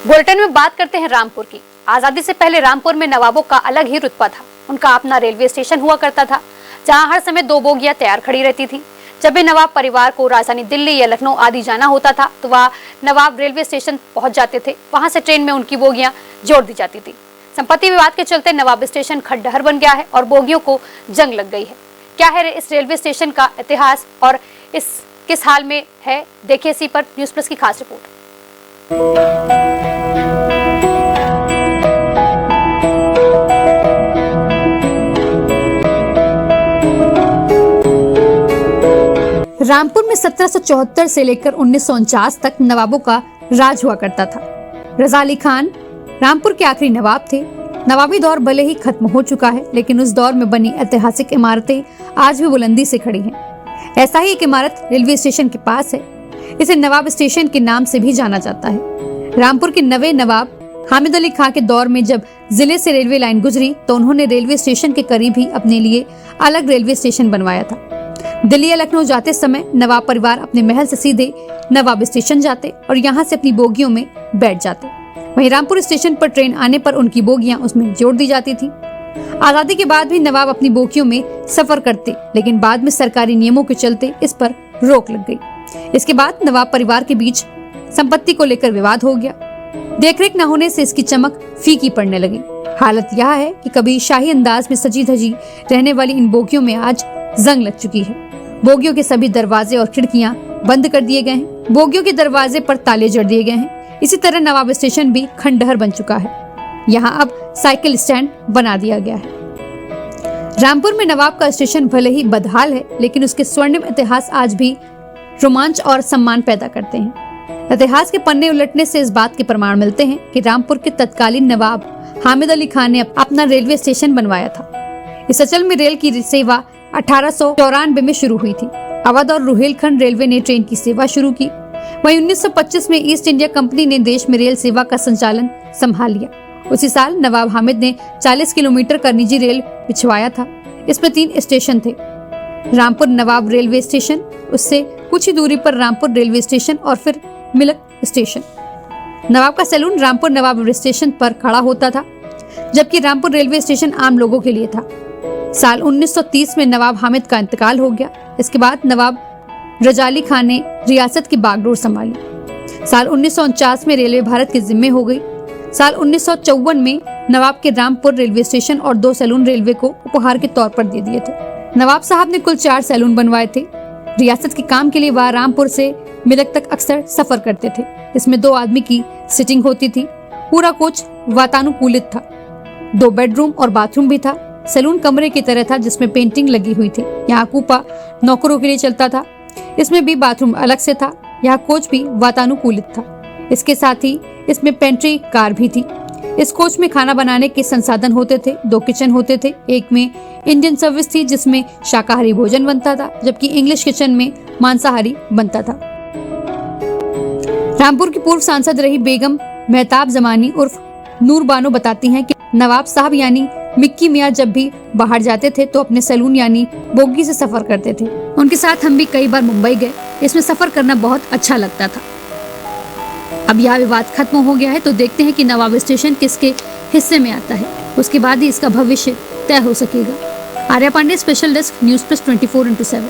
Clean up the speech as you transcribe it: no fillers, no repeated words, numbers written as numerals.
Bulletin में बात करते हैं रामपुर की। आजादी से पहले रामपुर में नवाबों का अलग ही रुतबा था। उनका अपना रेलवे स्टेशन हुआ करता था, जहां हर समय 2 बोगियां तैयार खड़ी रहती थी। जब भी नवाब परिवार को राजधानी दिल्ली या लखनऊ आदि जाना होता था तो वह नवाब रेलवे स्टेशन पहुंच जाते थे। वहां से ट्रेन में उनकी बोगियां जोड़ दी जाती थी। संपत्ति विवाद के चलते नवाब स्टेशन खंडहर बन गया है और बोगियों को जंग लग गई है। क्या है इस रेलवे स्टेशन का इतिहास और इस किस हाल में है, देखिए इसी पर न्यूज़ प्लस की खास रिपोर्ट। रामपुर में 1774 से लेकर 1949 तक नवाबों का राज हुआ करता था। रजा अली खान रामपुर के आखिरी नवाब थे। नवाबी दौर भले ही खत्म हो चुका है, लेकिन उस दौर में बनी ऐतिहासिक इमारतें आज भी बुलंदी से खड़ी हैं। ऐसा ही एक इमारत रेलवे स्टेशन के पास है। इसे नवाब स्टेशन के नाम से भी जाना जाता है। रामपुर के नवे नवाब हामिद अली खां के दौर में जब जिले से रेलवे लाइन गुजरी तो उन्होंने रेलवे स्टेशन के करीब ही अपने लिए अलग रेलवे स्टेशन बनवाया था। दिल्ली या लखनऊ जाते समय नवाब परिवार अपने महल से सीधे नवाब स्टेशन जाते और यहाँ से अपनी बोगियों में बैठ जाते। वहीं रामपुर स्टेशन पर ट्रेन आने पर उनकी बोगियां उसमें जोड़ दी जाती थी। आजादी के बाद भी नवाब अपनी बोगियों में सफर करते, लेकिन बाद में सरकारी नियमों के चलते इस पर रोक लग गई। इसके बाद नवाब परिवार के बीच संपत्ति को लेकर विवाद हो गया। देखरेख न होने से इसकी चमक फीकी पड़ने लगी। हालत यह है कि कभी शाही अंदाज में सजी धजी रहने वाली इन बोगियों में आज जंग लग चुकी है। बोगियों के सभी दरवाजे और खिड़कियां बंद कर दिए गए हैं। बोगियों के दरवाजे पर ताले जड़ दिए गए हैं। इसी तरह नवाब स्टेशन भी खंडहर बन चुका है। यहाँ अब साइकिल स्टैंड बना दिया गया है। रामपुर में नवाब का स्टेशन भले ही बदहाल है, लेकिन उसके स्वर्णिम इतिहास आज भी रोमांच और सम्मान पैदा करते हैं। इतिहास के पन्ने उलटने से इस बात के प्रमाण मिलते हैं कि रामपुर के तत्कालीन नवाब हामिद अली खान ने अपना रेलवे स्टेशन बनवाया था। इस अचल में रेल की सेवा 1894 में शुरू हुई थी। अवध और रुहेलखंड रेलवे ने ट्रेन की सेवा शुरू की। वहीं 1925 में ईस्ट इंडिया कंपनी ने देश में रेल सेवा का संचालन संभाल लिया। उसी साल नवाब हामिद ने 40 किलोमीटर का निजी रेल बिछवाया था। इसमें 3 स्टेशन थे। रामपुर नवाब रेलवे स्टेशन, उससे कुछ ही दूरी पर रामपुर रेलवे स्टेशन और फिर मिलक स्टेशन। नवाब का सैलून रामपुर नवाब स्टेशन पर खड़ा होता था, जबकि रामपुर रेलवे स्टेशन आम लोगों के लिए था। साल 1930 में नवाब हामिद का इंतकाल हो गया। इसके बाद नवाब रजा अली खान ने रियासत की बागडोर संभाली। साल 1949 में रेलवे भारत के जिम्मे हो गई। साल 1954 में नवाब के रामपुर रेलवे स्टेशन और 2 सैलून रेलवे को उपहार के तौर पर दे दिए थे। नवाब साहब ने कुल 4 सैलून बनवाए थे। रियासत के काम के लिए वह रामपुर से मिलक तक अक्सर सफर करते थे। इसमें 2 आदमी की सिटिंग होती थी। पूरा कोच वातानुकूलित था। 2 बेडरूम और बाथरूम भी था। सैलून कमरे की तरह था जिसमें पेंटिंग लगी हुई थी। यहाँ कूपा नौकरों के लिए चलता था। इसमें भी बाथरूम अलग से था। यहाँ कोच भी वातानुकूलित था। इसके साथ ही इसमें पेंट्री कार भी थी। इस कोच में खाना बनाने के संसाधन होते थे। 2 किचन होते थे। एक में इंडियन सर्विस थी जिसमें शाकाहारी भोजन बनता था, जबकि इंग्लिश किचन में मांसाहारी बनता था। रामपुर की पूर्व सांसद रही बेगम मेहताब जमानी उर्फ नूर बानो बताती हैं कि नवाब साहब यानी मिक्की मियाँ जब भी बाहर जाते थे तो अपने सैलून यानी बोगी से सफर करते थे। उनके साथ हम भी कई बार मुंबई गए। इसमें सफर करना बहुत अच्छा लगता था। अब यह विवाद खत्म हो गया है, तो देखते हैं कि नवाब स्टेशन किसके हिस्से में आता है। उसके बाद ही इसका भविष्य तय हो सकेगा। Arya Pandey, special desk, news plus 24x7।